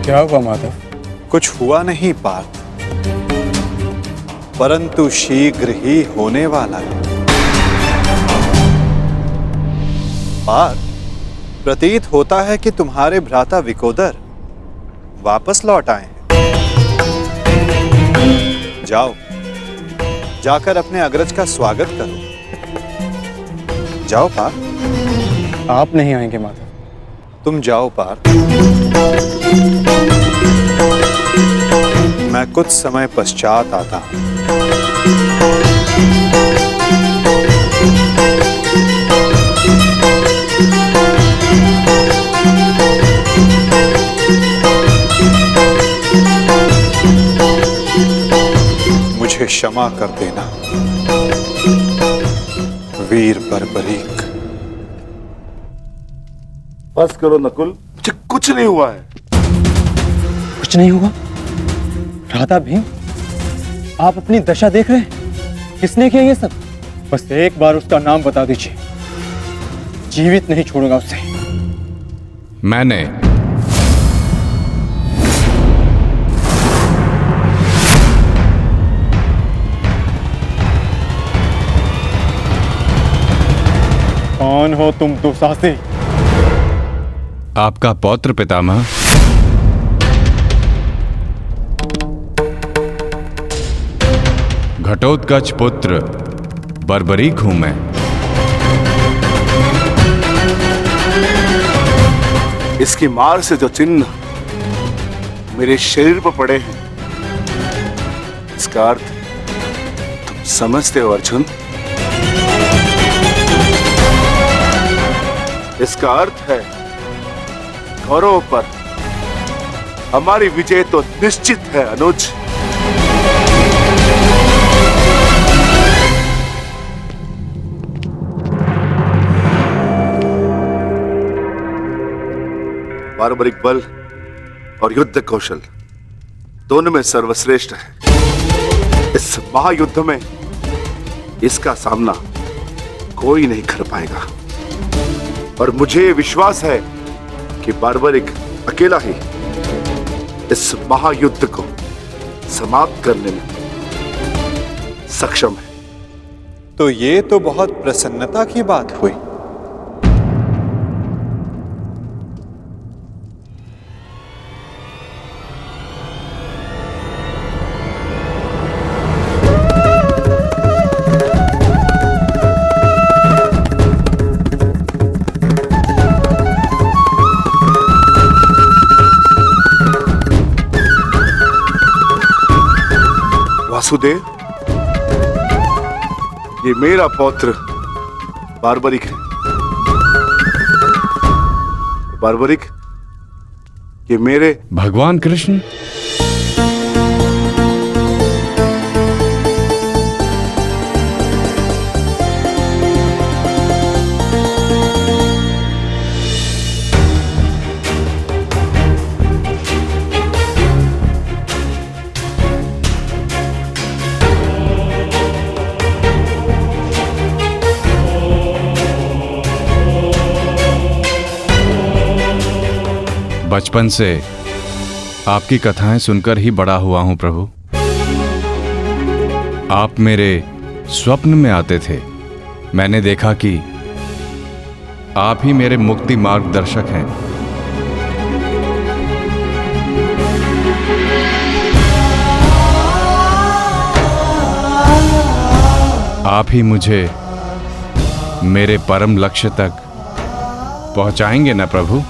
क्या हुआ माधव? कुछ हुआ नहीं पार्थ, परंतु शीघ्र ही होने वाला है। पार्थ, प्रतीत होता है कि तुम्हारे भ्राता विकोदर वापस लौट आए हैं। जाओ, जाकर अपने अग्रज का स्वागत करो। जाओ पार्थ। आप नहीं आएंगे माधव? तुम जाओ पार्थ, मैं कुछ समय पश्चात आता हूं। मुझे क्षमा कर देना वीर बर्बरीक। बस करो नकुल, मुझे कुछ नहीं हुआ है। कुछ नहीं हुआ? राधा भीम, आप अपनी दशा देख रहे हैं? किसने किया ये सब? बस एक बार उसका नाम बता दीजिए, जीवित नहीं छोड़ूंगा उसे। मैंने। कौन हो तुम दुस्साहसी? आपका पौत्र पितामह। घटोत्कच पुत्र बर्बरीक हूं मैं। इसकी मार से जो चिन्ह मेरे शरीर पर पड़े हैं, इसका अर्थ तुम समझते हो अर्जुन? इसका अर्थ है कौरवों पर हमारी विजय तो निश्चित है अनुज। बार्बरिक बल और युद्ध कौशल दोनों में सर्वश्रेष्ठ है। इस महायुद्ध में इसका सामना कोई नहीं कर पाएगा और मुझे विश्वास है कि बार्बरिक अकेला ही इस महायुद्ध को समाप्त करने में सक्षम है। तो ये तो बहुत प्रसन्नता की बात हुई। वासुदेव, ये मेरा पौत्र बार्बरिक है। बार्बरिक, ये मेरे भगवान कृष्ण। बचपन से आपकी कथाएं सुनकर ही बड़ा हुआ हूं प्रभु। आप मेरे स्वप्न में आते थे। मैंने देखा कि आप ही मेरे मुक्ति मार्गदर्शक हैं। आप ही मुझे मेरे परम लक्ष्य तक पहुंचाएंगे ना प्रभु?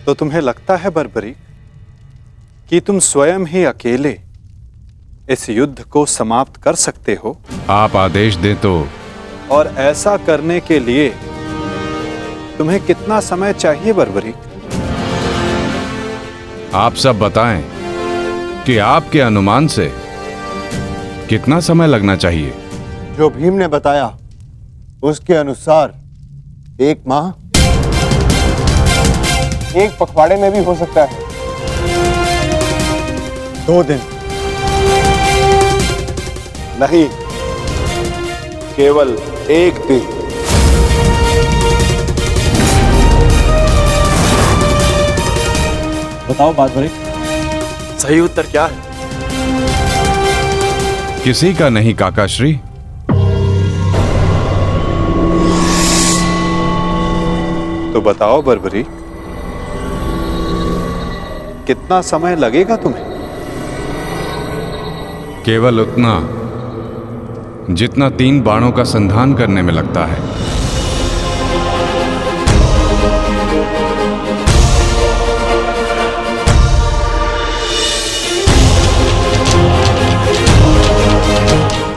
तो तुम्हें लगता है बर्बरीक कि तुम स्वयं ही अकेले इस युद्ध को समाप्त कर सकते हो? आप आदेश दें तो। और ऐसा करने के लिए तुम्हें कितना समय चाहिए बर्बरीक? आप सब बताएं कि आपके अनुमान से कितना समय लगना चाहिए? जो भीम ने बताया उसके अनुसार 1 माह, 1 पखवाड़े में भी हो सकता है। 2 दिन। नहीं, केवल 1 दिन। बताओ बात बड़ी। सही उत्तर क्या है? किसी का नहीं काकाश्री। तो बताओ बर्बरी, कितना समय लगेगा तुम्हें? केवल उतना जितना 3 बाणों का संधान करने में लगता है।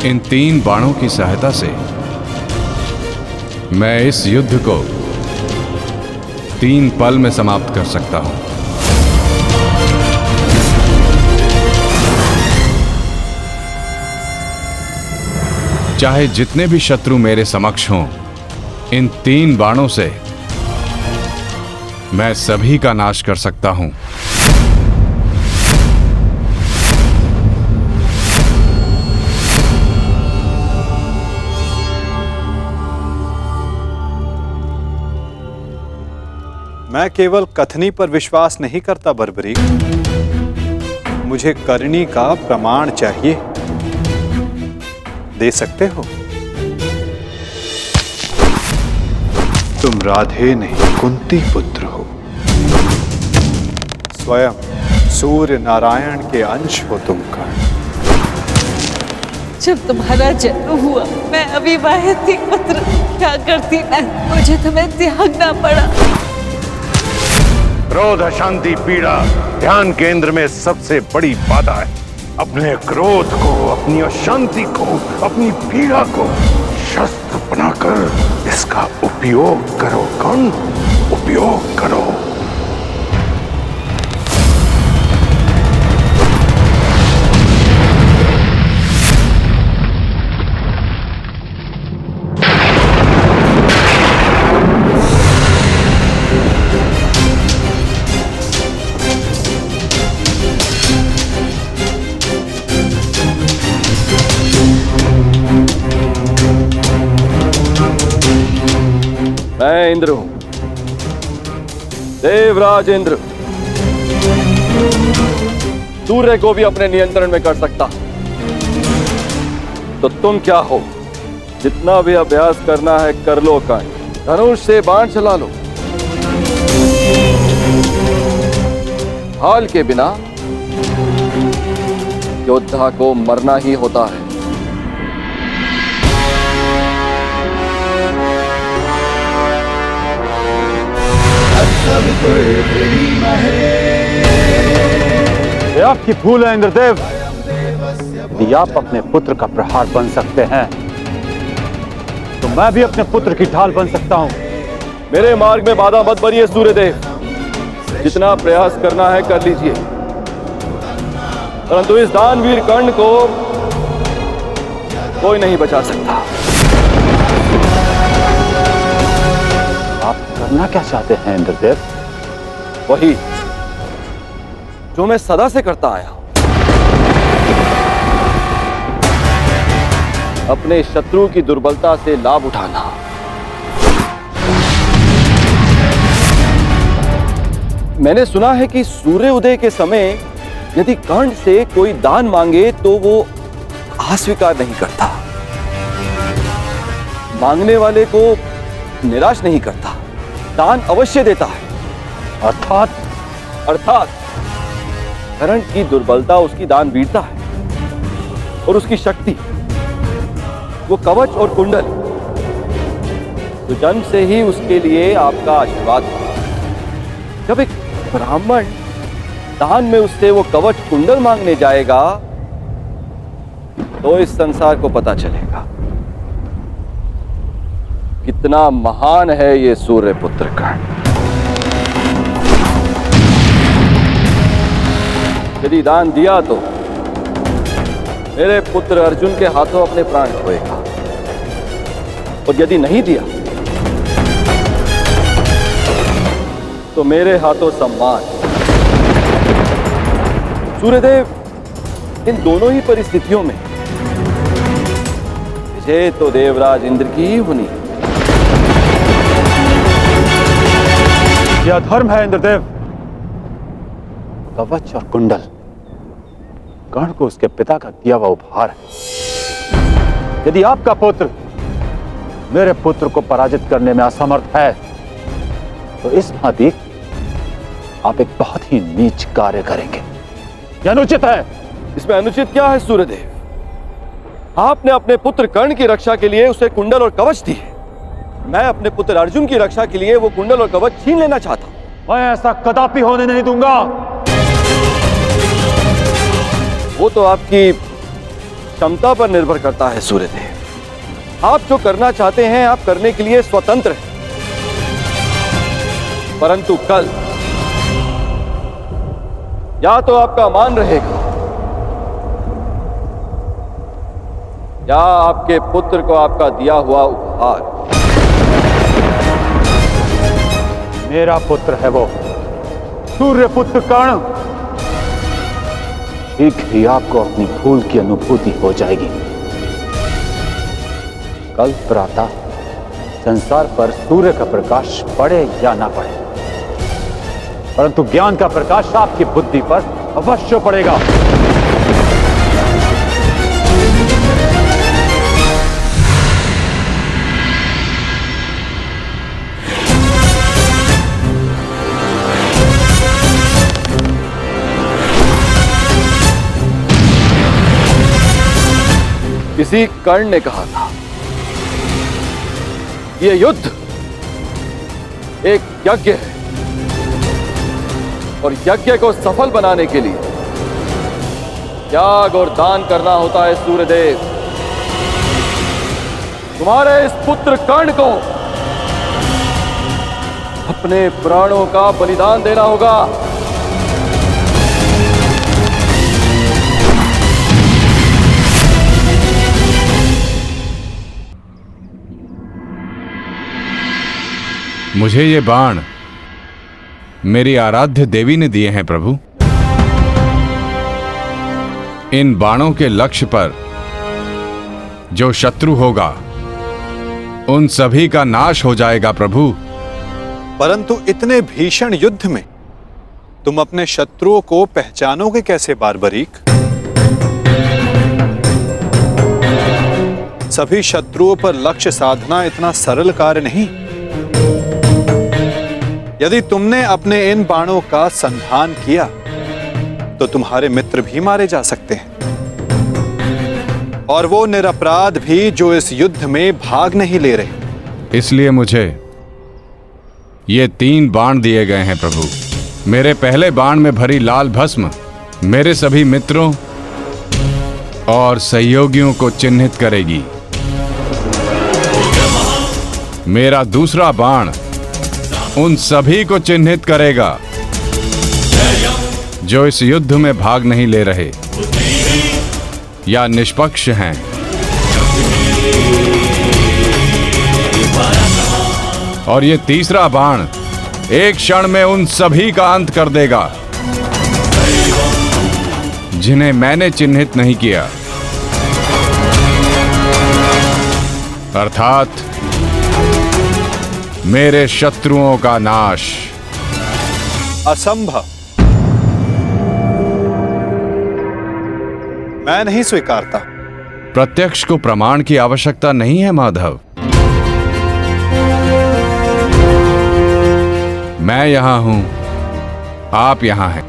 इन 3 बाणों की सहायता से मैं इस युद्ध को 3 पल में समाप्त कर सकता हूं। चाहे जितने भी शत्रु मेरे समक्ष हों, इन 3 बाणों से मैं सभी का नाश कर सकता हूं। मैं केवल कथनी पर विश्वास नहीं करता बर्बरी, मुझे करनी का प्रमाण चाहिए। दे सकते हो? तुम राधे नहीं कुंती पुत्र हो, स्वयं सूर्य नारायण के अंश हो तुम कर्ण। जब तुम्हारा जन्म हुआ मैं अविवाहित थी पुत्र, क्या करती मैं, मुझे तुम्हें त्यागना पड़ा। क्रोध, अशांति, पीड़ा ध्यान केंद्र में सबसे बड़ी बाधा है। अपने क्रोध को, अपनी अशांति को, अपनी पीड़ा को शस्त्र बनाकर इसका उपयोग करो कर्ण, उपयोग करो। मैं इंद्र हूं, देवराज इंद्र। सूर्य को भी अपने नियंत्रण में कर सकता। तो तुम क्या हो? जितना भी अभ्यास करना है कर लो कर्ण, धनुष से बाण चला लो। हाल के बिना योद्धा को मरना ही होता है। ये आपकी भूल है इंद्रदेव। यदि आप अपने पुत्र का प्रहार बन सकते हैं तो मैं भी अपने पुत्र की ढाल बन सकता हूं। मेरे मार्ग में बाधा मत बनिए सूर्यदेव। जितना प्रयास करना है कर लीजिए, परंतु इस दानवीर कर्ण को कोई नहीं बचा सकता। आप करना क्या चाहते हैं इंद्रदेव? वही जो मैं सदा से करता आया हूं, अपने शत्रु की दुर्बलता से लाभ उठाना। मैंने सुना है कि सूर्य उदय के समय यदि कर्ण से कोई दान मांगे तो वो अस्वीकार नहीं करता, मांगने वाले को निराश नहीं करता, दान अवश्य देता है। अर्थात कर्ण की दुर्बलता उसकी दान वीरता है और उसकी शक्ति वो कवच और कुंडल, तो जन्म से ही उसके लिए आपका आशीर्वाद है। जब एक ब्राह्मण दान में उससे वो कवच कुंडल मांगने जाएगा तो इस संसार को पता चलेगा कितना महान है ये सूर्य पुत्र कर्ण। यदि दान दिया तो मेरे पुत्र अर्जुन के हाथों अपने प्राण खोएगा, और यदि नहीं दिया तो मेरे हाथों सम्मान। सूर्यदेव, इन दोनों ही परिस्थितियों में विजय तो देवराज इंद्र की ही होनी है। यह धर्म है इंद्रदेव। कवच और कुंडल कर्ण को उसके पिता का दिया हुआ उपहार है। यदि आपका पुत्र मेरे पुत्र को पराजित करने में असमर्थ है तो इस भांति आप एक बहुत ही नीच कार्य करेंगे। यह अनुचित है। इसमें अनुचित क्या है सूर्यदेव? आपने अपने पुत्र कर्ण की रक्षा के लिए उसे कुंडल और कवच दिए। मैं अपने पुत्र अर्जुन की रक्षा के लिए वो कुंडल और कवच छीन लेना चाहता हूं। मैं ऐसा कदापि होने नहीं दूंगा। वो तो आपकी क्षमता पर निर्भर करता है सूर्यदेव। आप जो करना चाहते हैं आप करने के लिए स्वतंत्र हैं, परंतु कल या तो आपका मान रहेगा या आपके पुत्र को आपका दिया हुआ उपहार। मेरा पुत्र है वो सूर्य पुत्र कर्ण। शीघ्र ही आपको अपनी भूल की अनुभूति हो जाएगी। कल प्रातः संसार पर सूर्य का प्रकाश पड़े या ना पड़े, परंतु ज्ञान का प्रकाश आपकी बुद्धि पर अवश्य पड़ेगा। किसी कर्ण ने कहा था यह युद्ध एक यज्ञ है और यज्ञ को सफल बनाने के लिए त्याग और दान करना होता है। सूर्यदेव, तुम्हारे इस पुत्र कर्ण को अपने प्राणों का बलिदान देना होगा। मुझे ये बाण मेरी आराध्य देवी ने दिए हैं प्रभु। इन बाणों के लक्ष्य पर जो शत्रु होगा उन सभी का नाश हो जाएगा प्रभु। परंतु इतने भीषण युद्ध में तुम अपने शत्रुओं को पहचानोगे कैसे बारबरीक? सभी शत्रुओं पर लक्ष्य साधना इतना सरल कार्य नहीं। यदि तुमने अपने इन बाणों का संधान किया तो तुम्हारे मित्र भी मारे जा सकते हैं, और वो निरपराध भी जो इस युद्ध में भाग नहीं ले रहे। इसलिए मुझे ये 3 बाण दिए गए हैं प्रभु। मेरे पहले बाण में भरी लाल भस्म मेरे सभी मित्रों और सहयोगियों को चिन्हित करेगी। मेरा दूसरा बाण उन सभी को चिन्हित करेगा जो इस युद्ध में भाग नहीं ले रहे या निष्पक्ष हैं। और ये तीसरा बाण एक क्षण में उन सभी का अंत कर देगा जिन्हें मैंने चिन्हित नहीं किया, अर्थात मेरे शत्रुओं का नाश। असंभव। मैं नहीं स्वीकारता। प्रत्यक्ष को प्रमाण की आवश्यकता नहीं है माधव। मैं यहां हूं, आप यहां हैं,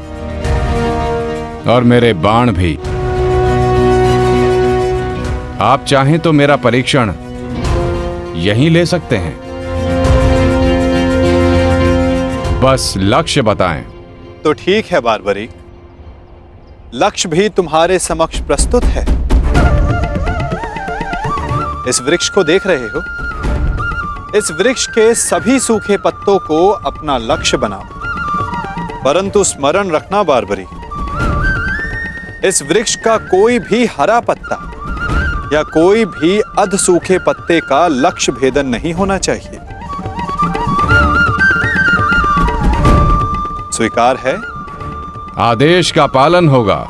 और मेरे बाण भी। आप चाहें तो मेरा परीक्षण यहीं ले सकते हैं। बस लक्ष्य बताएं। तो ठीक है बारबरीक, लक्ष्य भी तुम्हारे समक्ष प्रस्तुत है। इस वृक्ष को देख रहे हो? इस वृक्ष के सभी सूखे पत्तों को अपना लक्ष्य बनाओ। परंतु स्मरण रखना बारबरीक, इस वृक्ष का कोई भी हरा पत्ता या कोई भी अध सूखे पत्ते का लक्ष्य भेदन नहीं होना चाहिए। स्वीकार है? आदेश का पालन होगा।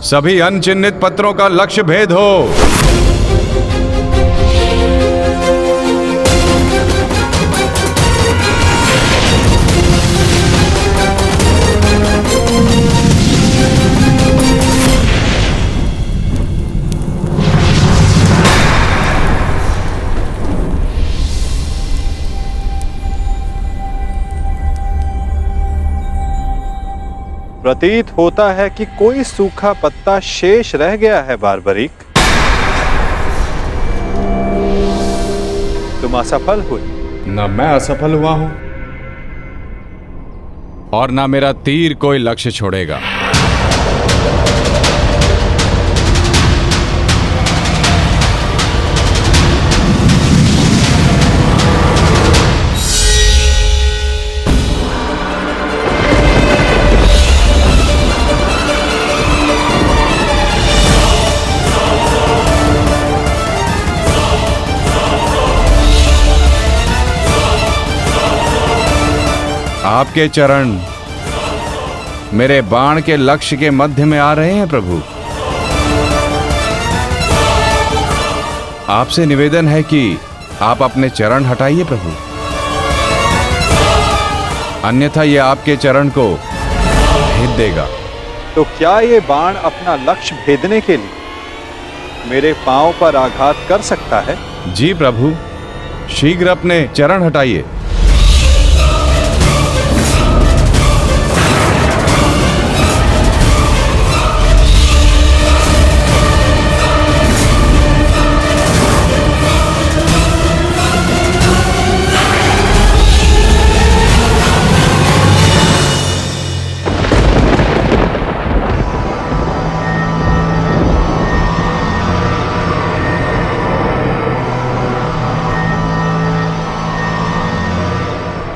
सभी अनचिन्हित पत्रों का लक्ष्य भेद हो। प्रतीत होता है कि कोई सूखा पत्ता शेष रह गया है बार्बरिक। तुम असफल हुए। न मैं असफल हुआ हूं और ना मेरा तीर कोई लक्ष्य छोड़ेगा। आपके चरण मेरे बाण के लक्ष्य के मध्य में आ रहे हैं प्रभु। आपसे निवेदन है कि आप अपने चरण हटाइए प्रभु, अन्यथा यह आपके चरण को भेद देगा। तो क्या ये बाण अपना लक्ष्य भेदने के लिए मेरे पांव पर आघात कर सकता है? जी प्रभु, शीघ्र अपने चरण हटाइए।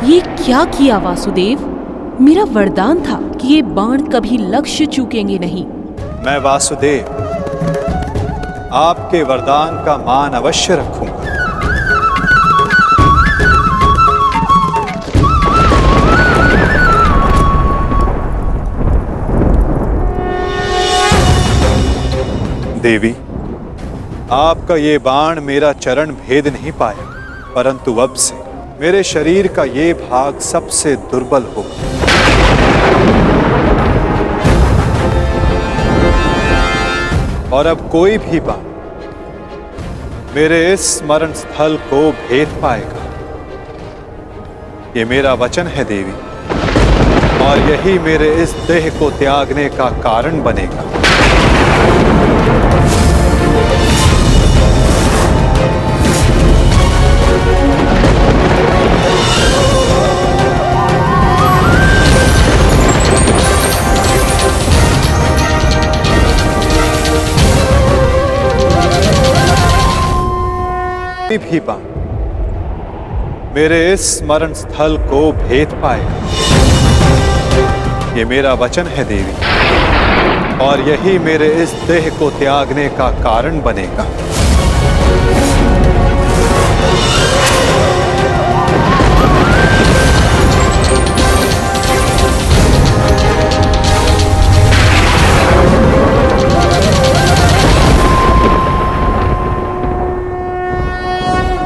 ये क्या किया वासुदेव? मेरा वरदान था कि ये बाण कभी लक्ष्य चूकेंगे नहीं। मैं वासुदेव आपके वरदान का मान अवश्य रखूंगा। देवी, आपका ये बाण मेरा चरण भेद नहीं पाया, परंतु अब से मेरे शरीर का ये भाग सबसे दुर्बल होगा। और अब कोई भी बाण मेरे इस स्मरण स्थल को भेद पाएगा। ये मेरा वचन है देवी, और यही मेरे इस देह को त्यागने का कारण बनेगा। कोई भी बाण मेरे इस स्मरण स्थल को भेद पाएगा। ये मेरा वचन है देवी, और यही मेरे इस देह को त्यागने का कारण बनेगा।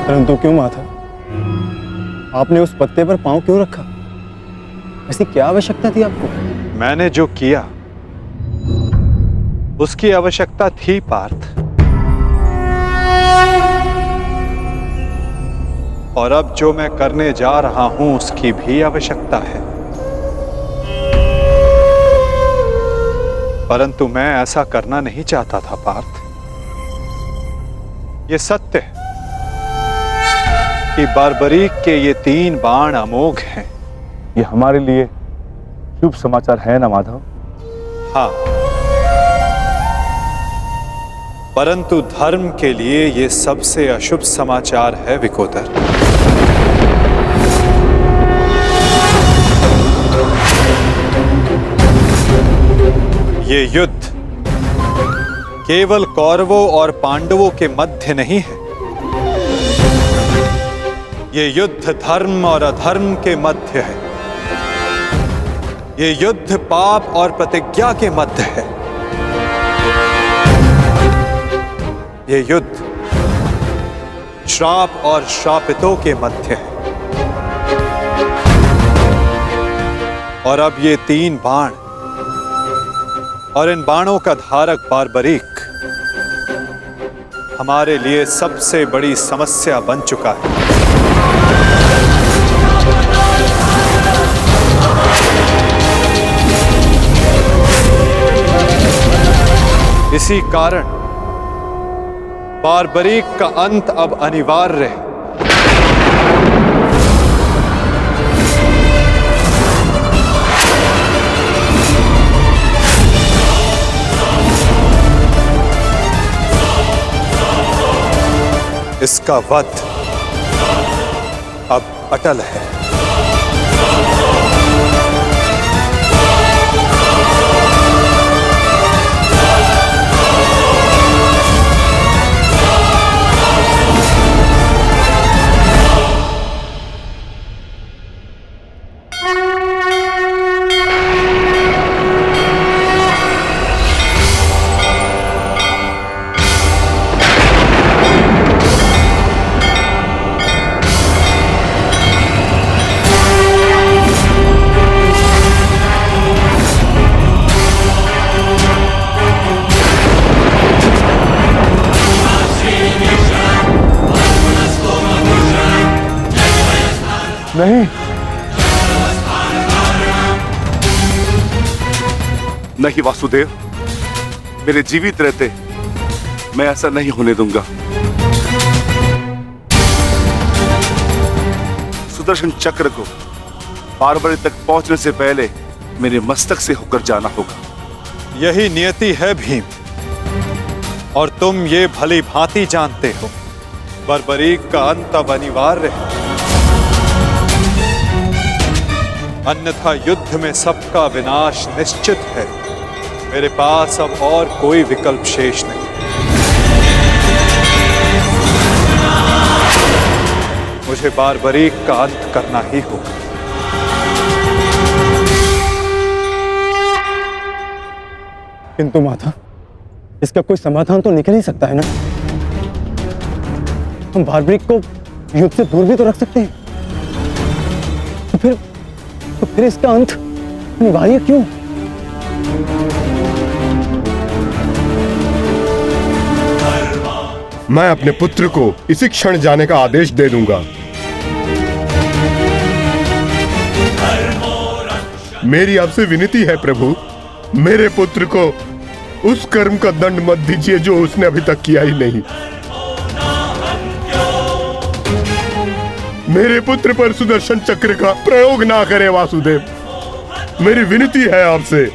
परंतु क्यों माता, आपने उस पत्ते पर पांव क्यों रखा? ऐसी क्या आवश्यकता थी आपको? मैंने जो किया उसकी आवश्यकता थी पार्थ, और अब जो मैं करने जा रहा हूं उसकी भी आवश्यकता है। परंतु मैं ऐसा करना नहीं चाहता था पार्थ। ये सत्य है कि बारबरीक के ये 3 बाण अमोघ हैं। ये हमारे लिए शुभ समाचार है ना माधव? हाँ, परंतु धर्म के लिए ये सबसे अशुभ समाचार है विकोदर। ये युद्ध केवल कौरवों और पांडवों के मध्य नहीं है। ये युद्ध धर्म और अधर्म के मध्य है। ये युद्ध पाप और प्रतिज्ञा के मध्य है। ये युद्ध श्राप और श्रापितों के मध्य है। और अब ये 3 बाण और इन बाणों का धारक बारबरीक हमारे लिए सबसे बड़ी समस्या बन चुका है। इसी कारण बारबरीक का अंत अब अनिवार्य है। इसका वध अब अटल है। नहीं, नहीं वासुदेव, मेरे जीवित रहते मैं ऐसा नहीं होने दूंगा। सुदर्शन चक्र को बारबरी तक पहुंचने से पहले मेरे मस्तक से होकर जाना होगा। यही नियति है भीम, और तुम ये भली भांति जानते हो। बारबरीक का अंत अब अनिवार्य है, अन्यथा युद्ध में सबका विनाश निश्चित है। मेरे पास अब और कोई विकल्प शेष नहीं। मुझे बारबरीक का अंत करना ही होगा। किंतु माता, इसका कोई समाधान तो निकल ही सकता है ना? हम बारबरीक को युद्ध से दूर भी तो रख सकते हैं। तो फिर इसका अंत अनिवार्य क्यों? मैं अपने पुत्र को इसी क्षण जाने का आदेश दे दूंगा। मेरी आपसे विनती है प्रभु, मेरे पुत्र को उस कर्म का दंड मत दीजिए जो उसने अभी तक किया ही नहीं। मेरे पुत्र पर सुदर्शन चक्र का प्रयोग ना करे वासुदेव, मेरी विनती है आपसे।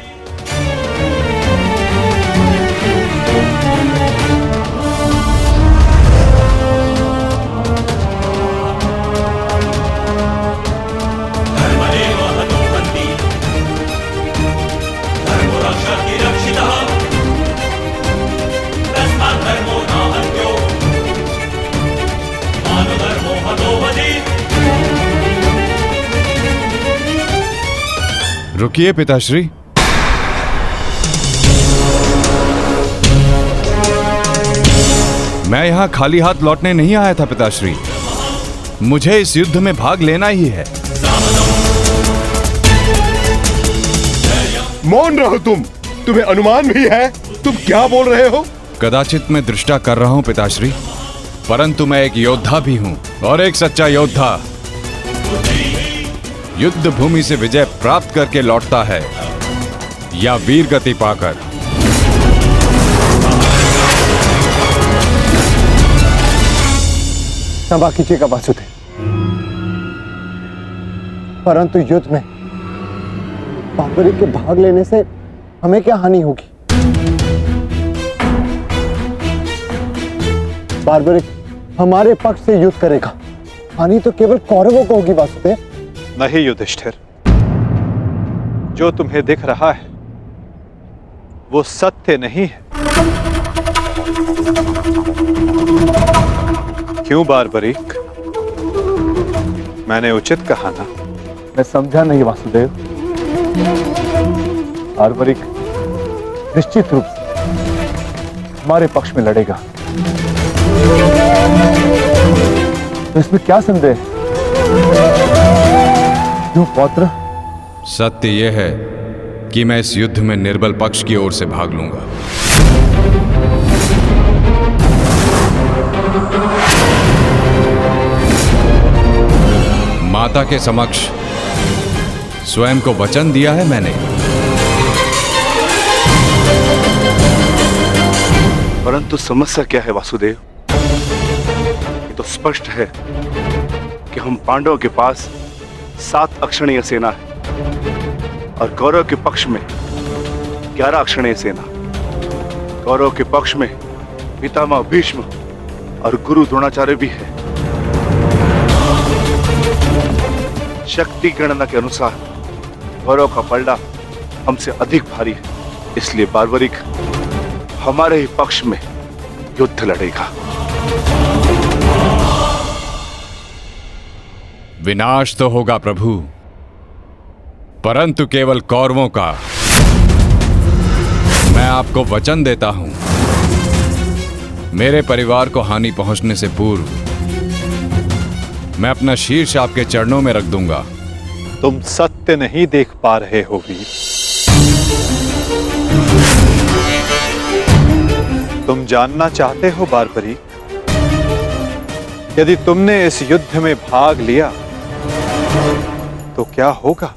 रुकिए पिताश्री। मैं यहां खाली हाथ लौटने नहीं आया था पिताश्री, मुझे इस युद्ध में भाग लेना ही है। मौन रहो तुम्हें अनुमान भी है तुम क्या बोल रहे हो? कदाचित मैं दृष्टा कर रहा हूं पिताश्री, परंतु मैं एक योद्धा भी हूं, और एक सच्चा योद्धा युद्ध भूमि से विजय प्राप्त करके लौटता है या वीर गति पाकर। क्षमा कीजिएगा वासुदेव, परंतु युद्ध में बार्बरिक के भाग लेने से हमें क्या हानि होगी? बार्बरिक हमारे पक्ष से युद्ध करेगा, हानि तो केवल कौरवों को होगी वासुदेव। नहीं युधिष्ठिर, जो तुम्हें दिख रहा है वो सत्य नहीं है। क्यों बार्बरिक, मैंने उचित कहा ना? मैं समझा नहीं वासुदेव। बार्बरिक निश्चित रूप से हमारे पक्ष में लड़ेगा, तो इसमें क्या संदेह है? क्यों पौत्र? सत्य यह है कि मैं इस युद्ध में निर्बल पक्ष की ओर से भाग लूंगा। माता के समक्ष स्वयं को वचन दिया है मैंने। परंतु समस्या क्या है वासुदेव? ये तो स्पष्ट है कि हम पांडवों के पास 7 अक्षणीय सेना है और कौरव के पक्ष में 11 अक्षणीय सेना। कौरव के पक्ष में पितामह भीष्म और गुरु द्रोणाचार्य भी है। शक्ति गणना के अनुसार कौरव का पलड़ा हमसे अधिक भारी है, इसलिए बार्बरिक हमारे ही पक्ष में युद्ध लड़ेगा। विनाश तो होगा प्रभु, परंतु केवल कौरवों का। मैं आपको वचन देता हूं, मेरे परिवार को हानि पहुंचने से पूर्व मैं अपना शीर्ष आपके चरणों में रख दूंगा। तुम सत्य नहीं देख पा रहे हो वीर। तुम जानना चाहते हो बार्बरिक, यदि तुमने इस युद्ध में भाग लिया तो क्या होगा?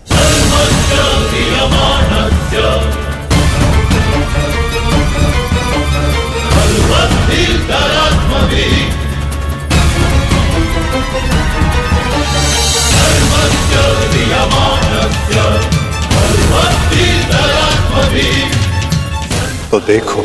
तो देखो,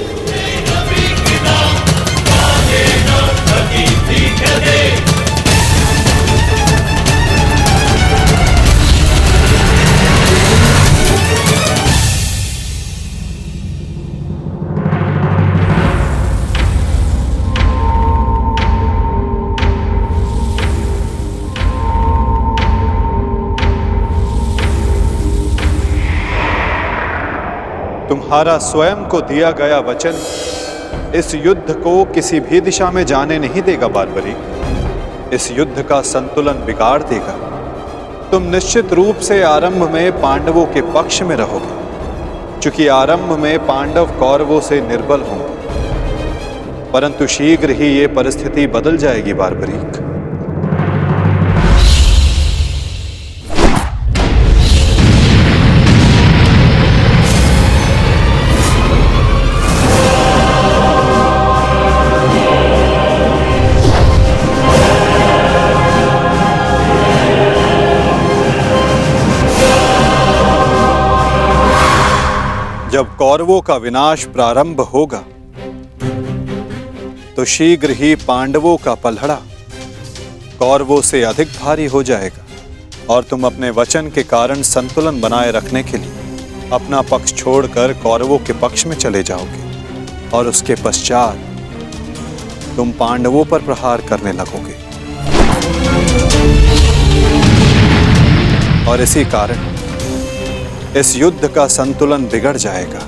तुम्हारा स्वयं को दिया गया वचन इस युद्ध को किसी भी दिशा में जाने नहीं देगा बार्बरिक। इस युद्ध का संतुलन बिगाड़ देगा। तुम निश्चित रूप से आरंभ में पांडवों के पक्ष में रहोगे, क्योंकि आरंभ में पांडव कौरवों से निर्बल होंगे, परंतु शीघ्र ही ये परिस्थिति बदल जाएगी बारबरीक। जब कौरवों का विनाश प्रारंभ होगा तो शीघ्र ही पांडवों का पलड़ा कौरवों से अधिक भारी हो जाएगा और तुम अपने वचन के कारण संतुलन बनाए रखने के लिए अपना पक्ष छोड़कर कौरवों के पक्ष में चले जाओगे और उसके पश्चात तुम पांडवों पर प्रहार करने लगोगे। और इसी कारण इस युद्ध का संतुलन बिगड़ जाएगा।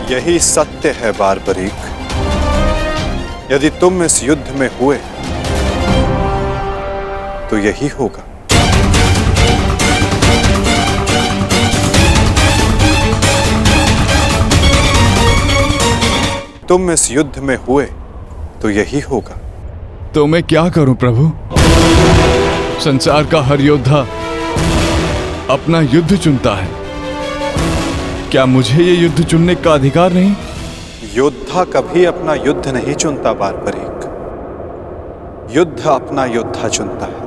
यही सत्य है बारबरीक। यदि तुम इस युद्ध में हुए तो यही होगा। तुम इस युद्ध में हुए तो यही होगा। तो मैं क्या करूं प्रभु? संसार का हर योद्धा अपना युद्ध चुनता है, क्या मुझे ये युद्ध चुनने का अधिकार नहीं? योद्धा कभी अपना युद्ध नहीं चुनता बारबरीक, युद्ध अपना योद्धा चुनता है।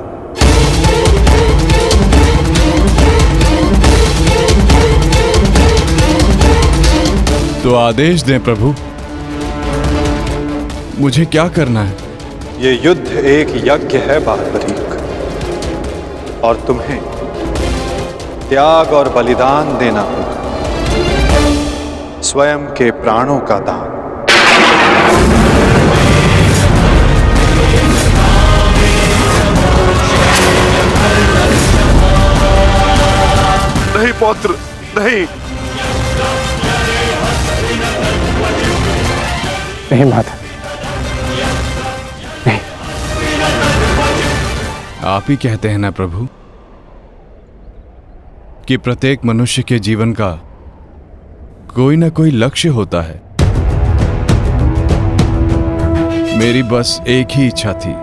तो आदेश दें प्रभु, मुझे क्या करना है? ये युद्ध एक यज्ञ है बारबरीक, और तुम्हें त्याग और बलिदान देना होगा, स्वयं के प्राणों का दान। नहीं पौत्र, नहीं। नहीं माता, नहीं। आप ही कहते हैं ना प्रभु कि प्रत्येक मनुष्य के जीवन का कोई ना कोई लक्ष्य होता है। मेरी बस एक ही इच्छा थी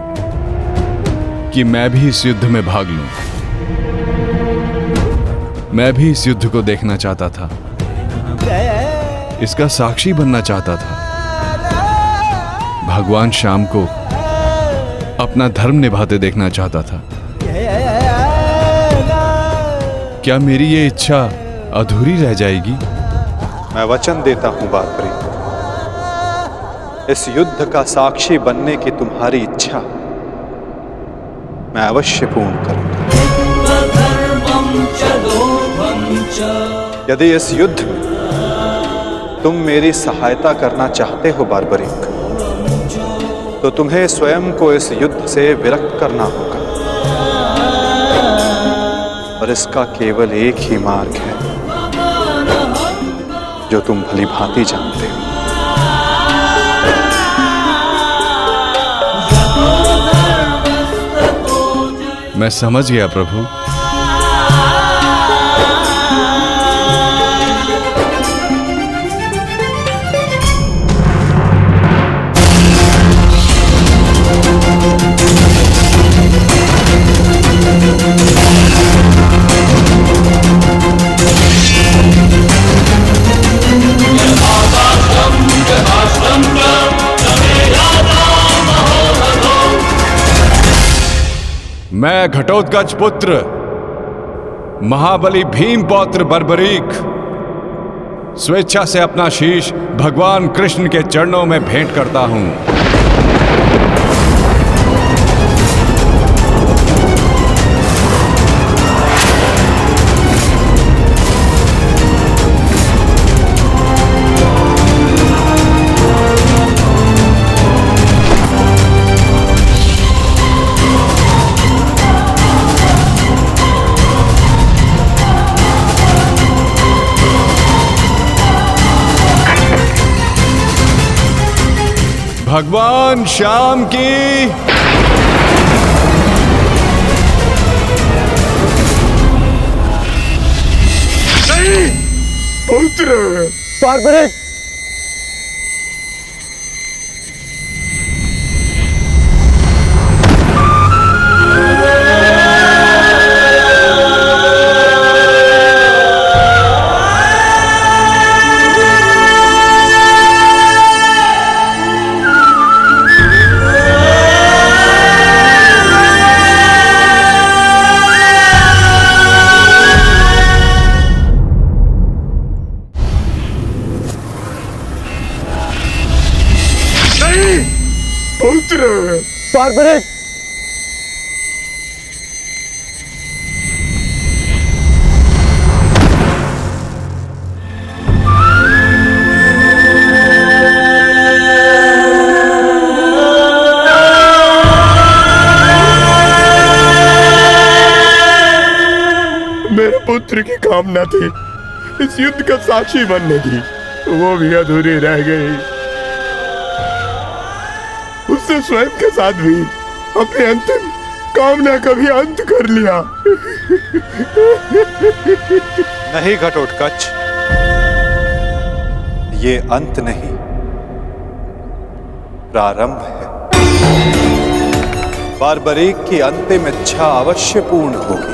कि मैं भी इस युद्ध में भाग लूं। मैं भी इस युद्ध को देखना चाहता था, इसका साक्षी बनना चाहता था, भगवान श्याम को अपना धर्म निभाते देखना चाहता था। क्या मेरी ये इच्छा अधूरी रह जाएगी? मैं वचन देता हूं बारबरीक, इस युद्ध का साक्षी बनने की तुम्हारी इच्छा मैं अवश्य पूर्ण करूंगा। यदि इस युद्ध में तुम मेरी सहायता करना चाहते हो बारबरीक, तो तुम्हें स्वयं को इस युद्ध से विरक्त करना होगा, और इसका केवल एक ही मार्ग है जो तुम भली भांति जानते हो। मैं समझ गया प्रभु। मैं घटोत्कच पुत्र महाबली भीम पौत्र बर्बरीक स्वेच्छा से अपना शीश भगवान कृष्ण के चरणों में भेंट करता हूं। भगवान श्याम की। पुत्र बार्बरिक, पुत्र बार्बरिक, मेरे पुत्र की कामना थी इस युद्ध का साक्षी बनने की, वो भी अधूरी रह गई। उसने स्वयं के साथ भी अपनी अंतिम कामना का भी अंत कर लिया। नहीं घटोत्कच, ये अंत नहीं, प्रारंभ है। बार्बरीक की अंतिम इच्छा अवश्य पूर्ण होगी।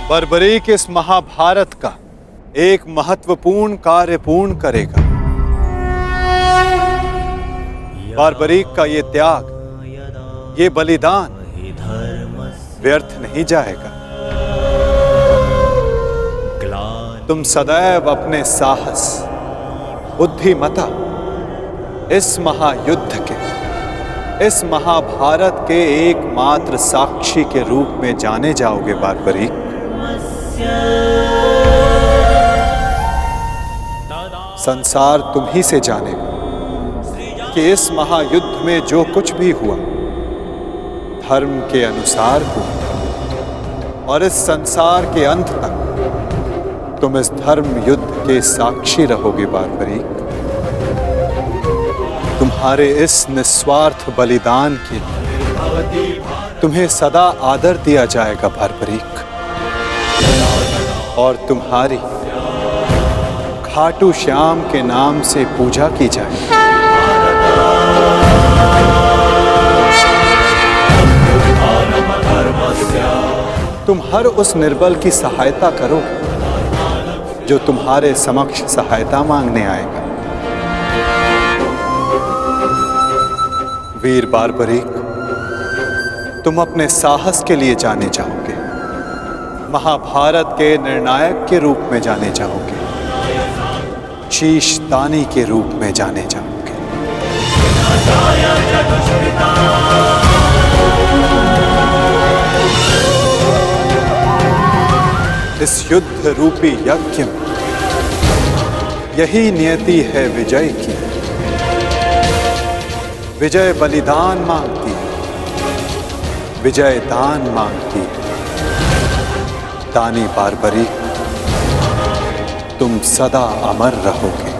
बार्बरीक इस महाभारत का एक महत्वपूर्ण कार्य पूर्ण करेगा। बार्बरीक का ये त्याग, ये बलिदान व्यर्थ नहीं जाएगा। तुम सदैव अपने साहस, बुद्धिमता, इस महायुद्ध के, इस महाभारत के एकमात्र साक्षी के रूप में जाने जाओगे बार्बरीक। संसार तुम ही से जानेगा कि इस महायुद्ध में जो कुछ भी हुआ धर्म के अनुसार हुआ, और इस संसार के अंत तक तुम इस धर्म युद्ध के साक्षी रहोगे बार्बरीक। तुम्हारे इस निस्वार्थ बलिदान के लिए तुम्हें सदा आदर दिया जाएगा बार्बरीक, और तुम्हारी खाटू श्याम के नाम से पूजा की जाएगी। तुम हर उस निर्बल की सहायता करो जो तुम्हारे समक्ष सहायता मांगने आएगा। वीर बार्बरीक, तुम अपने साहस के लिए जाने जाओगे, महाभारत के निर्णायक के रूप में जाने जाओगे, शीशदानी के रूप में जाने जाओगे। इस युद्ध रूपी यज्ञ में यही नियति है विजय की। विजय बलिदान मांगती है, विजय दान मांगती है। दानी बार्बरीक, तुम सदा अमर रहोगे।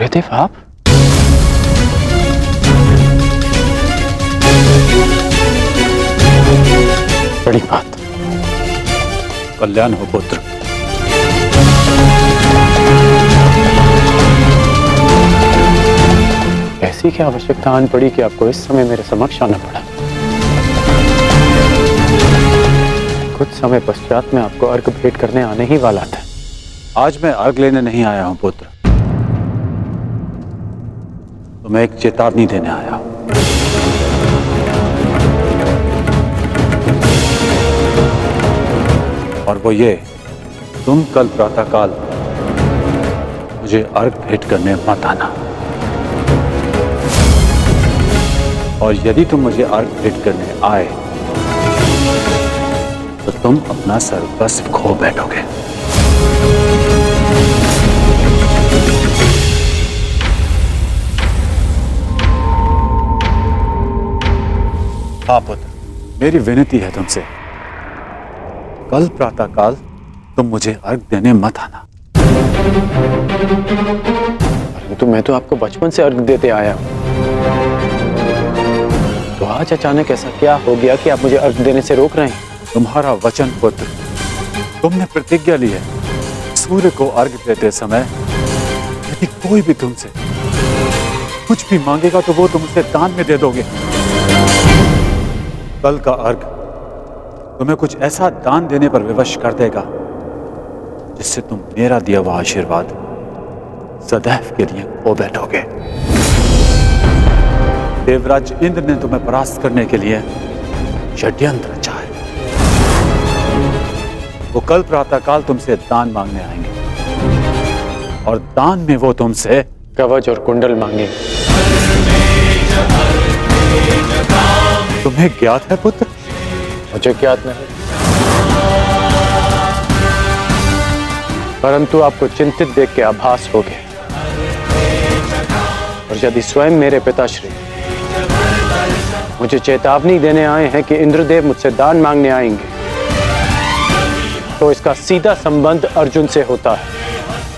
इंद्रदेव आप? बड़ी बात। कल्याण हो पुत्र। ऐसी क्या आवश्यकता आन पड़ी कि आपको इस समय मेरे समक्ष आना पड़ा? कुछ समय पश्चात मैं आपको अर्घ भेंट करने आने ही वाला था। आज मैं अर्घ लेने नहीं आया हूं पुत्र, तो मैं एक चेतावनी देने आया हूं। और वो ये, तुम कल प्रातःकाल मुझे अर्घ भेंट करने मत आना। और यदि तुम मुझे अर्घ भेंट करने आए तो तुम अपना सर्वस्व खो बैठोगे। हाँ पुत्र, मेरी विनती है तुमसे, कल प्रातःकाल तुम मुझे अर्घ देने मत आना। परंतु मैं तो आपको बचपन से अर्घ देते आया हूं, तो आज अचानक ऐसा क्या हो गया कि आप मुझे अर्घ देने से रोक रहे हैं? तुम्हारा वचन पुत्र, तुमने प्रतिज्ञा ली है, सूर्य को अर्घ देते समय यदि कोई भी तुमसे कुछ भी मांगेगा तो वो तुम उसे दान में दे दोगे। कल का अर्घ तुम्हें कुछ ऐसा दान देने पर विवश कर देगा जिससे तुम मेरा दिया हुआ आशीर्वाद सदैव के लिए खो बैठोगे। देवराज इंद्र ने तुम्हें परास्त करने के लिए षड्यंत्र रचा है। वो कल प्रातःकाल तुमसे दान मांगने आएंगे और दान में वो तुमसे कवच और कुंडल मांगेंगे। तुम्हें ज्ञात है पुत्र? मुझे ज्ञात नहीं, परंतु आपको चिंतित देख के आभास हो गया। और यदि स्वयं मेरे पिताश्री मुझे चेतावनी देने आए हैं कि इंद्रदेव मुझसे दान मांगने आएंगे, तो इसका सीधा संबंध अर्जुन से होता है,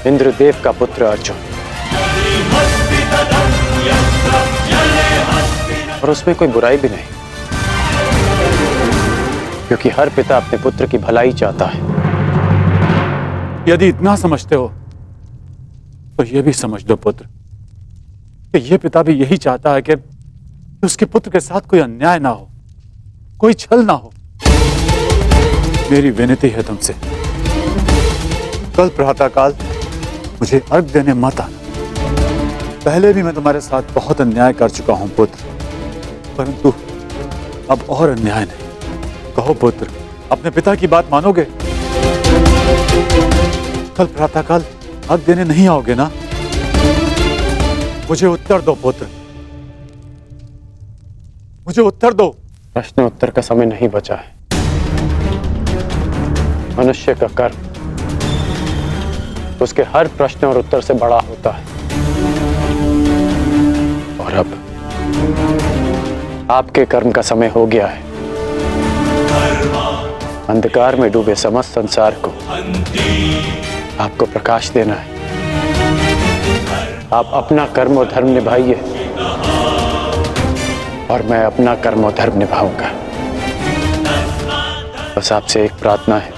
इंद्रदेव का पुत्र अर्जुन। और उसमें कोई बुराई भी नहीं, क्योंकि हर पिता अपने पुत्र की भलाई चाहता है। यदि इतना समझते हो तो यह भी समझ लो पुत्र कि यह पिता भी यही चाहता है कि उसके पुत्र के साथ कोई अन्याय ना हो, कोई छल ना हो। मेरी विनती है तुमसे, कल प्रातःकाल मुझे अर्घ देने मत आना। पहले भी मैं तुम्हारे साथ बहुत अन्याय कर चुका हूं पुत्र, परंतु अब और अन्याय नहीं। कहो पुत्र, अपने पिता की बात मानोगे? कल प्रातःकाल अर्घ देने नहीं आओगे ना? मुझे उत्तर दो पुत्र, मुझे उत्तर दो। प्रश्न उत्तर का समय नहीं बचा है। मनुष्य का कर्म उसके हर प्रश्न और उत्तर से बड़ा होता है। और अब आपके कर्म का समय हो गया है। अंधकार में डूबे समस्त संसार को आपको प्रकाश देना है। आप अपना कर्म और धर्म निभाइए और मैं अपना कर्म और धर्म निभाऊंगा। बस आपसे एक प्रार्थना है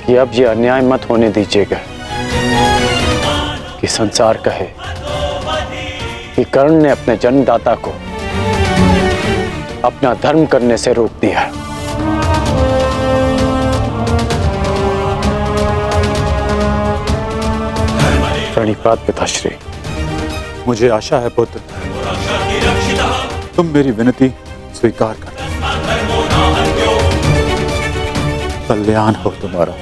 कि अब ये अन्याय मत होने दीजिएगा कि संसार कहे कि कर्ण ने अपने जन्मदाता को अपना धर्म करने से रोक दिया। प्रणिपात पिताश्री। मुझे आशा है पुत्र तुम मेरी विनती स्वीकार कर। कल्याण हो तुम्हारा।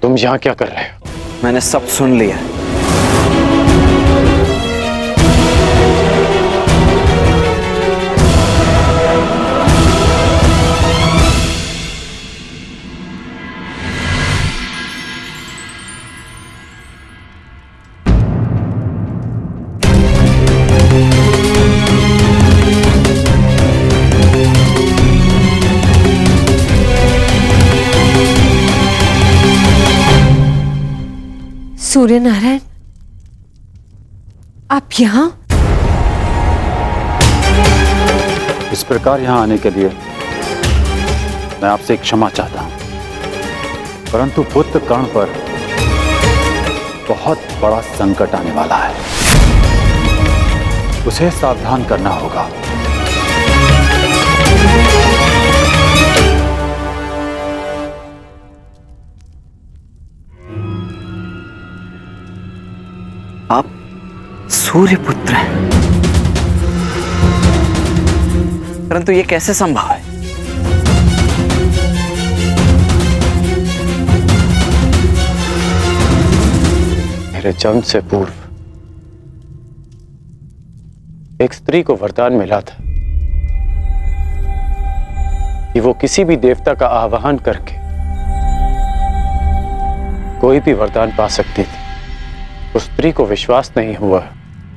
तुम यहाँ क्या कर रहे हो? मैंने सब सुन लिया। सूर्य नारायण, आप यहाँ? इस प्रकार यहां आने के लिए मैं आपसे क्षमा चाहता हूं, परंतु पुत्र कर्ण पर बहुत बड़ा संकट आने वाला है। उसे सावधान करना होगा। आप सूर्यपुत्र हैं, परंतु ये कैसे संभव है? मेरे जन्म से पूर्व एक स्त्री को वरदान मिला था कि वो किसी भी देवता का आवाहन करके कोई भी वरदान पा सकती थी। उस स्त्री को विश्वास नहीं हुआ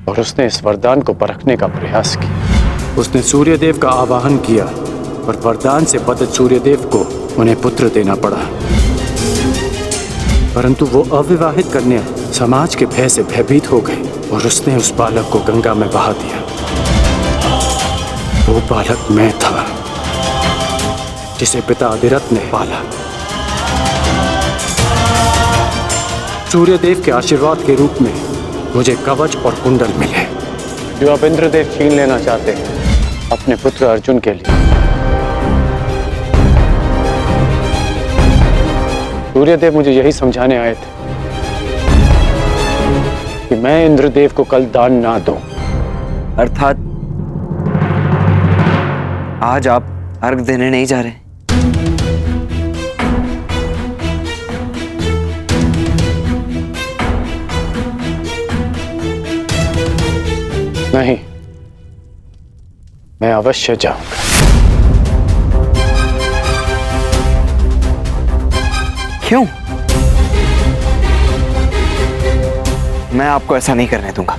और उसने इस वरदान को परखने का प्रयास किया। उसने सूर्यदेव का आवाहन किया और वरदान से बद्ध सूर्यदेव को उन्हें पुत्र देना पड़ा, परंतु वो अविवाहित कन्या समाज के भय से भयभीत हो गई और उसने उस बालक को गंगा में बहा दिया। वो बालक मैं था, जिसे पिता अधिरथ ने पाला। सूर्यदेव के आशीर्वाद के रूप में मुझे कवच और कुंडल मिले, जो अब इंद्रदेव छीन लेना चाहते हैं अपने पुत्र अर्जुन के लिए। सूर्यदेव मुझे यही समझाने आए थे कि मैं इंद्रदेव को कल दान ना दूं। अर्थात आज आप अर्घ देने नहीं जा रहे? नहीं, मैं अवश्य जाऊंगा। क्यों? मैं आपको ऐसा नहीं करने दूंगा।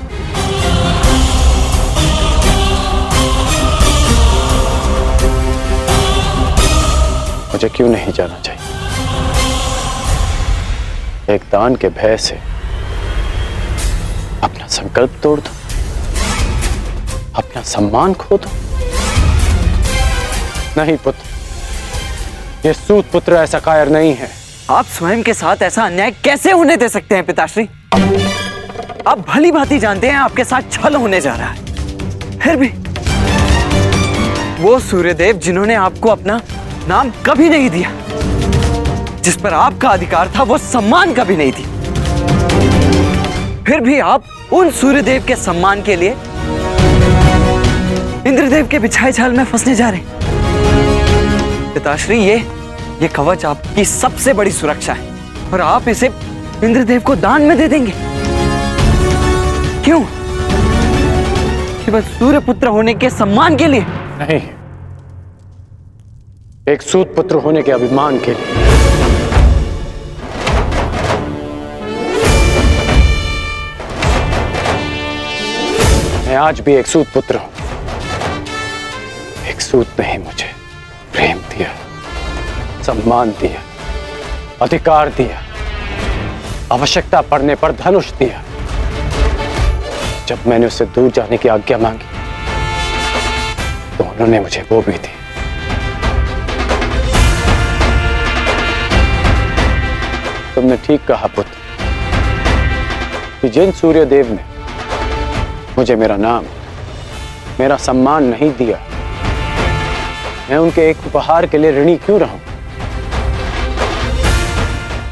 मुझे क्यों नहीं जाना चाहिए? एक दान के भय से अपना संकल्प तोड़ दो, अपना सम्मान खो दो? नहीं पुत्र, ये सूत पुत्र ऐसा कायर नहीं है। आप स्वयं के साथ ऐसा अन्याय कैसे होने दे सकते हैं पिताश्री? आप भली भांति जानते हैं आपके साथ छल होने जा रहा है। फिर भी वो सूर्यदेव जिन्होंने आपको अपना नाम कभी नहीं दिया, जिस पर आपका अधिकार था, वो सम्मान कभी नहीं दी, फिर भी आप उन सूर्यदेव के सम्मान के लिए इंद्रदेव के बिछाए जाल में फंसने जा रहे हैं। पिताश्री, ये कवच आपकी सबसे बड़ी सुरक्षा है और आप इसे इंद्रदेव को दान में दे देंगे। क्यों? केवल सूर्यपुत्र होने के सम्मान के लिए? नहीं, एक सूत पुत्र होने के अभिमान के लिए। मैं आज भी एक सूत पुत्र हूं। एक सूत ने ही मुझे प्रेम दिया, सम्मान दिया, अधिकार दिया, आवश्यकता पड़ने पर धनुष दिया। जब मैंने उससे दूर जाने की आज्ञा मांगी तो उन्होंने मुझे वो भी दी। तुमने ठीक कहा पुत्र कि जिन सूर्यदेव ने मुझे मेरा नाम, मेरा सम्मान नहीं दिया, मैं उनके एक उपहार के लिए ऋणी क्यों रहूं?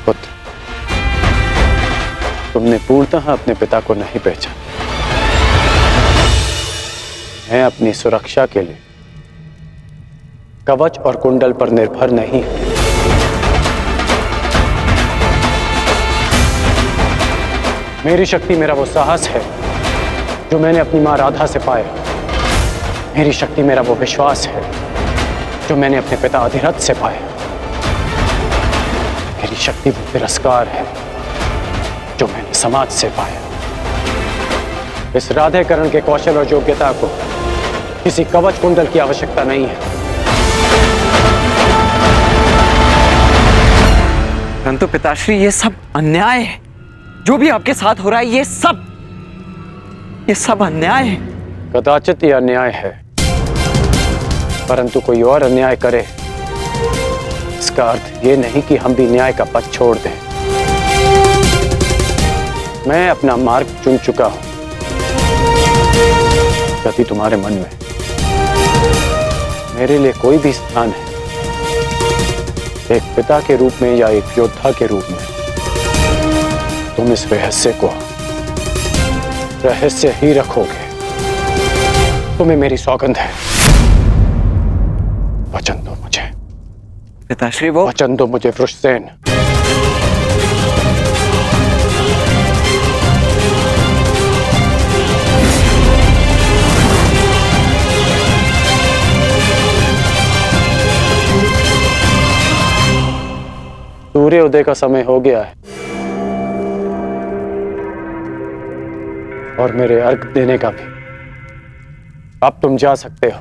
पुत्र, तुमने पूर्णतः अपने पिता को नहीं पहचाना। मैं अपनी सुरक्षा के लिए कवच और कुंडल पर निर्भर नहीं हूं। मेरी शक्ति मेरा वो साहस है जो मैंने अपनी मां राधा से पाया। मेरी शक्ति मेरा वो विश्वास है जो मैंने अपने पिता अधिरथ से पाया। मेरी शक्ति वो तिरस्कार है जो मैंने समाज से पाया। इस राधेकरण के कौशल और योग्यता को किसी कवच कुंडल की आवश्यकता नहीं है। परंतु पिताश्री, ये सब अन्याय है। जो भी आपके साथ हो रहा है ये सब अन्याय है। कदाचित यह अन्याय है, परंतु कोई और अन्याय करे इसका अर्थ ये नहीं कि हम भी न्याय का पथ छोड़ दें। मैं अपना मार्ग चुन चुका हूं। यदि तुम्हारे मन में मेरे लिए कोई भी स्थान है, एक पिता के रूप में या एक योद्धा के रूप में, तुम इस रहस्य को रहस्य ही रखोगे। तुम्हें मेरी सौगंध है। वचन दो मुझे पिताश्री। वो वचन दो मुझे वृषसेन। सूर्य उदय का समय हो गया है और मेरे अर्घ देने का भी। अब तुम जा सकते हो।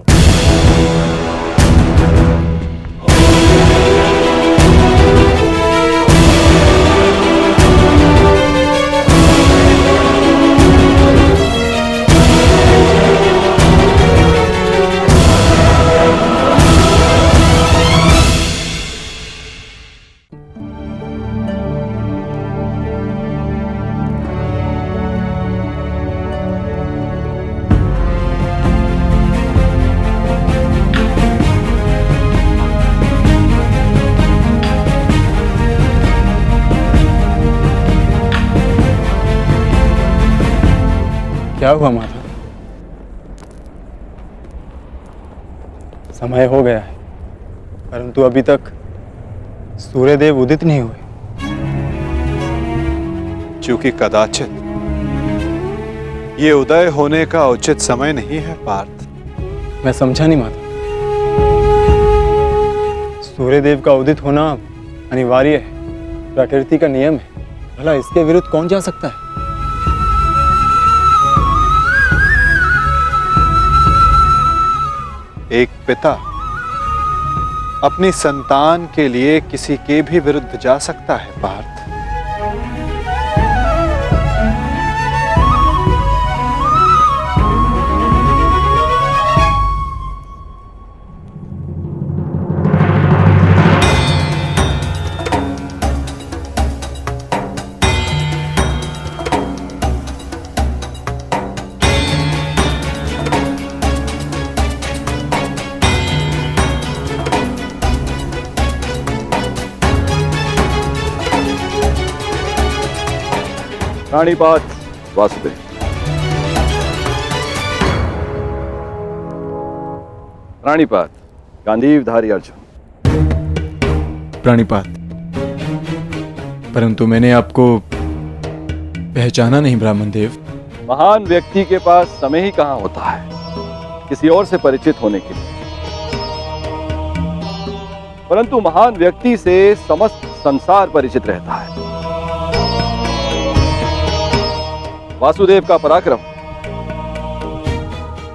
क्या हुआ माता? समय हो गया है, परंतु अभी तक सूर्यदेव उदित नहीं हुए। क्योंकि कदाचित ये उदय होने का उचित समय नहीं है पार्थ। मैं समझा नहीं माता। सूर्यदेव का उदित होना अनिवार्य है, प्रकृति का नियम है। भला इसके विरुद्ध कौन जा सकता है? एक पिता अपनी संतान के लिए किसी के भी विरुद्ध जा सकता है पार्थ। रानीपात वासुदेव। रानीपात गांधीवधारी अर्जुन। प्राणिपात, परंतु मैंने आपको पहचाना नहीं ब्राह्मण देव। महान व्यक्ति के पास समय ही कहां होता है किसी और से परिचित होने के लिए, परंतु महान व्यक्ति से समस्त संसार परिचित रहता है। वासुदेव का पराक्रम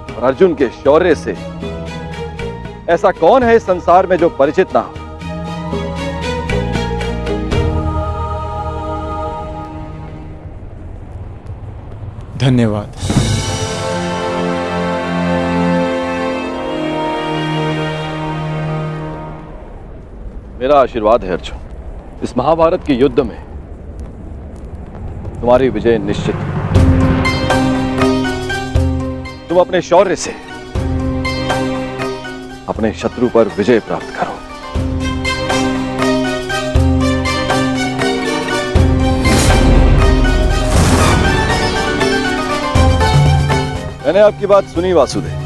और अर्जुन के शौर्य से ऐसा कौन है इस संसार में जो परिचित ना हो। धन्यवाद। मेरा आशीर्वाद है अर्जुन। इस महाभारत के युद्ध में तुम्हारी विजय निश्चित है। तुम अपने शौर्य से अपने शत्रु पर विजय प्राप्त करो। मैंने आपकी बात सुनी वासुदेव,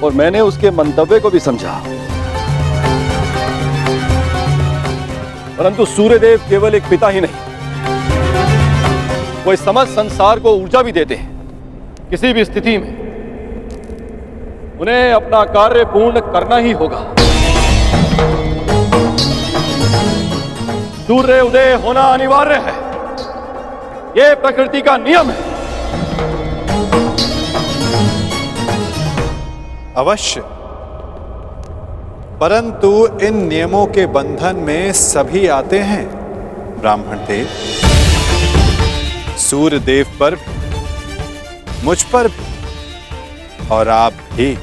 और मैंने उसके मंतव्य को भी समझा, परंतु सूर्यदेव केवल एक पिता ही नहीं, वो इस समस्त संसार को ऊर्जा भी देते हैं। किसी भी स्थिति में उन्हें अपना कार्य पूर्ण करना ही होगा। सूर्य उदय होना अनिवार्य है, यह प्रकृति का नियम है। अवश्य, परंतु इन नियमों के बंधन में सभी आते हैं, ब्राह्मण देव, सूर्य देव पर भी, मुझ पर भी, और आप भी।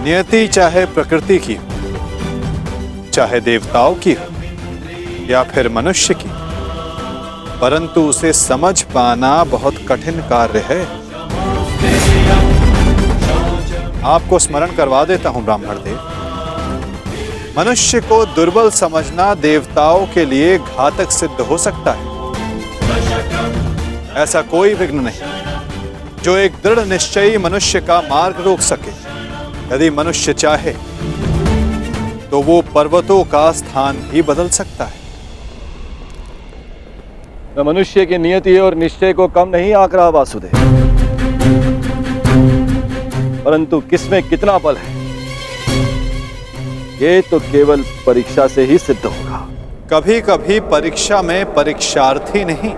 नियति चाहे प्रकृति की हो, चाहे देवताओं की हो या फिर मनुष्य की, परंतु उसे समझ पाना बहुत कठिन कार्य है। आपको स्मरण करवा देता हूं ब्राह्मण देव, मनुष्य को दुर्बल समझना देवताओं के लिए घातक सिद्ध हो सकता है। ऐसा कोई विघ्न नहीं जो एक दृढ़ निश्चयी मनुष्य का मार्ग रोक सके। यदि मनुष्य चाहे तो वो पर्वतों का स्थान भी बदल सकता है। मैं मनुष्य की नियति और निश्चय को कम नहीं आंक रहा वासुदेव, परंतु किसमें कितना बल है ये तो केवल परीक्षा से ही सिद्ध होगा। कभी कभी परीक्षा में परीक्षार्थी नहीं,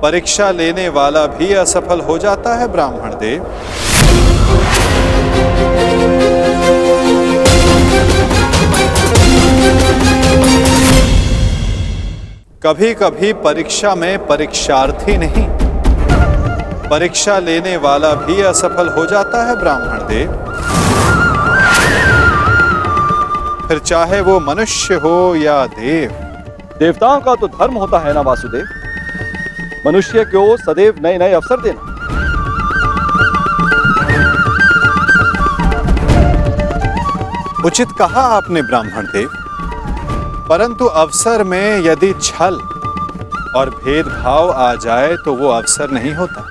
परीक्षा लेने वाला भी असफल हो जाता है ब्राह्मण देव। कभी कभी परीक्षा में परीक्षार्थी नहीं, परीक्षा लेने वाला भी असफल हो जाता है ब्राह्मण देव। फिर चाहे वो मनुष्य हो या देव। देवताओं का तो धर्म होता है ना वासुदेव, मनुष्य को सदैव नए नए अवसर देना। उचित कहा आपने ब्राह्मण देव, परंतु अवसर में यदि छल और भेदभाव आ जाए तो वो अवसर नहीं होता।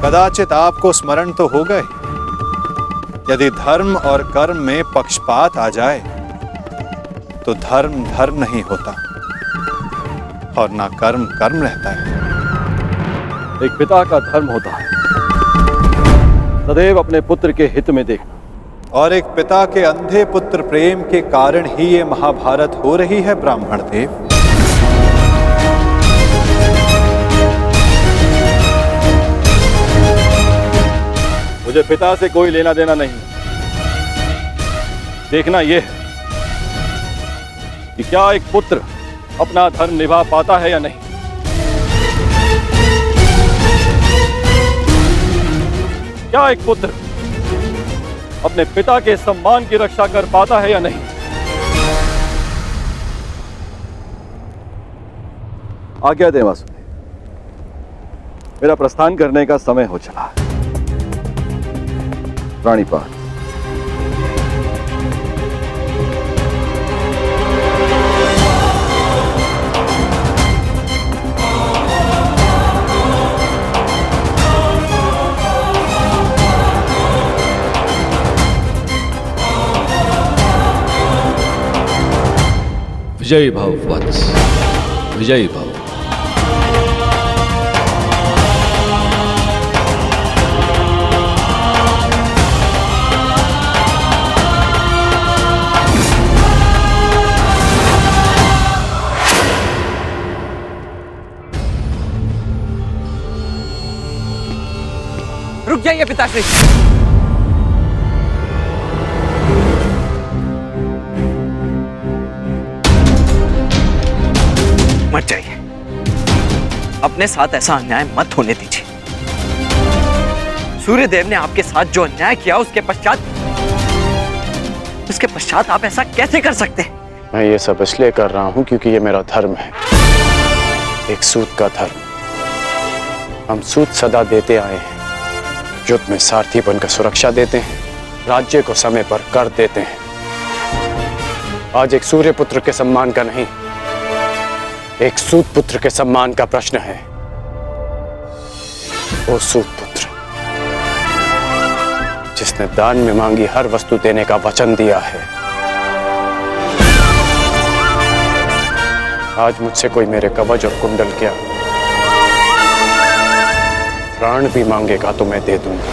कदाचित आपको स्मरण तो होगा ही, यदि धर्म और कर्म में पक्षपात आ जाए तो धर्म धर्म नहीं होता और ना कर्म कर्म रहता है। एक पिता का धर्म होता है सदैव अपने पुत्र के हित में देखना, और एक पिता के अंधे पुत्र प्रेम के कारण ही ये महाभारत हो रही है ब्राह्मण देव। मुझे पिता से कोई लेना देना नहीं, देखना यह है कि क्या एक पुत्र अपना धर्म निभा पाता है या नहीं। क्या एक पुत्र अपने पिता के सम्मान की रक्षा कर पाता है या नहीं। आज्ञा दें वासुदेव, मेरा प्रस्थान करने का समय हो चला है। रानीपाट। विजयी भव वत्स, विजयी भव। रुक जाइए पिताश्री। मत जाइए, अपने साथ ऐसा अन्याय मत होने दीजिए। सूर्यदेव ने आपके साथ जो अन्याय किया उसके पश्चात आप ऐसा कैसे कर सकते हैं? मैं ये सब इसलिए कर रहा हूं क्योंकि ये मेरा धर्म है, एक सूत का धर्म। हम सूत सदा देते आए हैं, युद्ध में सारथी बनकर सुरक्षा देते हैं, राज्य को समय पर कर देते हैं। आज एक सूर्य पुत्र के सम्मान का नहीं, एक सूत पुत्र के सम्मान का प्रश्न है। वो सूत पुत्र जिसने दान में मांगी हर वस्तु देने का वचन दिया है, आज मुझसे कोई मेरे कवच और कुंडल क्या प्राण भी मांगेगा तो मैं दे दूंगा।